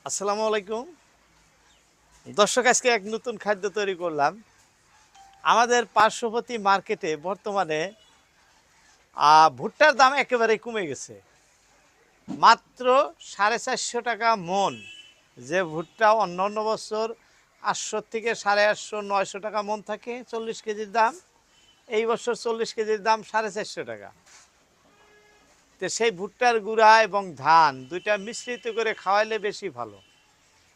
আসসালামু আলাইকুম দর্শক, আজকে এক নতুন খাদ্য তৈরি করলাম। আমাদের পার্শ্ববর্তী মার্কেটে বর্তমানে ভুট্টার দাম একেবারে কমে গেছে। মাত্র 450 টাকা মন। যে ভুট্টা অন্য অন্য বছর 800 থেকে 850 900 টাকা মন থাকে 40 কেজির দাম, এই বছর 40 কেজির দাম 450 টাকা। তো সেই ভুট্টার গুঁড়া এবং ধান দুইটা মিশ্রিত করে খাওয়াইলে বেশি ভালো।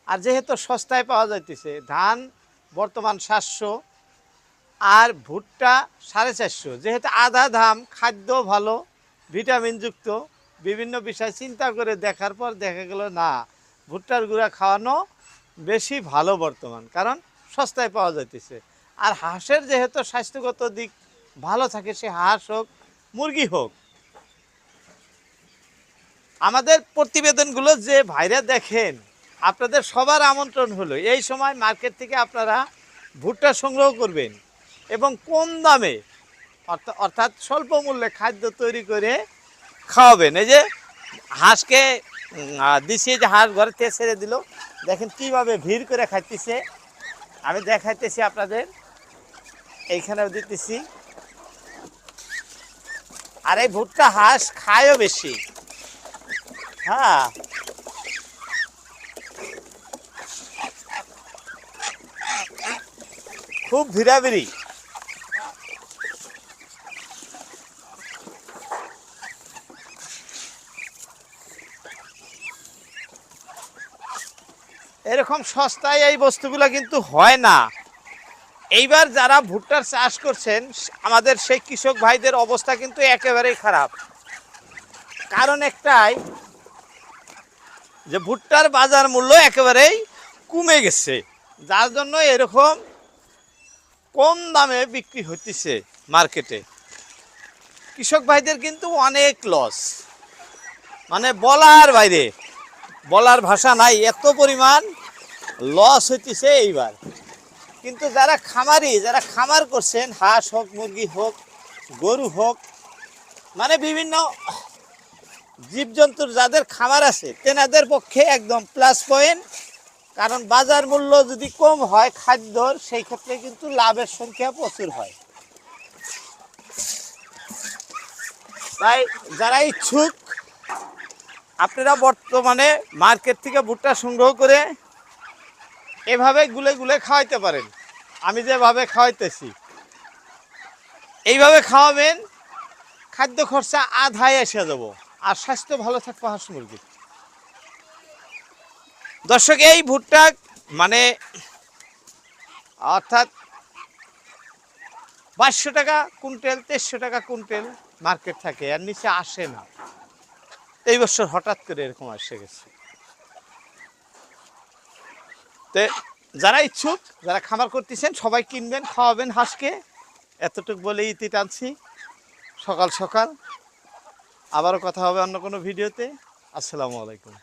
আর যেহেতু সস্তায় পাওয়া যাইতেছে, ধান বর্তমান 700 আর ভুট্টা 450, যেহেতু আধা দাম, খাদ্য ভালো, ভিটামিনযুক্ত, বিভিন্ন বিষয় চিন্তা করে দেখার পর দেখা গেল না, ভুট্টার গুঁড়া খাওয়ানো বেশি ভালো বর্তমান, কারণ সস্তায় পাওয়া যাইতেছে। আর হাঁসের যেহেতু স্বাস্থ্যগত দিক ভালো থাকে, সে হাঁস হোক মুরগি হোক, আমাদের প্রতিবেদনগুলো যে ভাইরা দেখেন, আপনাদের সবার আমন্ত্রণ হলো এই সময় মার্কেট থেকে আপনারা ভুট্টা সংগ্রহ করবেন এবং কম দামে অর্থাৎ স্বল্প মূল্যে খাদ্য তৈরি করে খাওয়াবেন। এই যে হাঁসকে দিছি, যে হাঁস ঘরে থেকে ছেড়ে দিল, দেখেন কিভাবে ভিড় করে খাইতেছে। আমি দেখাইতেছি আপনাদের, এইখানেও দিতেছি। আর এই ভুট্টা হাঁস খায়ও বেশি। হ্যাঁ, খুব ভিড়াভিড়ি। এরকম সস্তায় এই বস্তুগুলো কিন্তু হয় না। এইবার যারা ভুট্টার চাষ করছেন, আমাদের সেই কৃষক ভাইদের অবস্থা কিন্তু একেবারেই খারাপ। কারণ একটাই, যে ভুট্টার বাজার মূল্য একেবারেই কমে গেছে, যার জন্য এরকম কম দামে বিক্রি হইতেছে মার্কেটে। কৃষক ভাইদের কিন্তু অনেক লস, মানে বলার বাইরে, বলার ভাষা নাই, এত পরিমাণ লস হইতেছে এইবার। কিন্তু যারা খামারি, যারা খামার করছেন, হাঁস হোক মুরগি হোক গরু হোক, মানে বিভিন্ন জীবজন্তুর যাদের খামার আছে, তেনাদের পক্ষে একদম প্লাস পয়েন্ট। কারণ বাজার মূল্য যদি কম হয় খাদ্যর, সেই ক্ষেত্রে কিন্তু লাভের সংখ্যা প্রচুর হয়। তাই যারা ইচ্ছুক, আপনারা বর্তমানে মার্কেট থেকে ভুট্টা সংগ্রহ করে এভাবে গুলে গুলে খাওয়াইতে পারেন। আমি যেভাবে খাওয়াইতেছি এইভাবে খাওয়াবেন, খাদ্য খরচা আধায় এসে যাব, আর স্বাস্থ্য ভালো থাকবে হাঁস মুরগি। দর্শক, এই ভুট্টা মানে অর্থাৎ 2200 টাকা কুইন্টাল, 2300 টাকা কুইন্টাল মার্কেট থাকে, আর নিচে আসে না। এই বছর হঠাৎ করে এরকম এসে গেছে। তো যারা ইচ্ছুক, যারা খামার করতেছেন, সবাই কিনবেন, খাওয়াবেন হাঁসকে। এতটুকু বলেই ইতি টানছি সকাল সকাল। আবারও কথা হবে অন্য কোনো ভিডিওতে। আসসালামু আলাইকুম।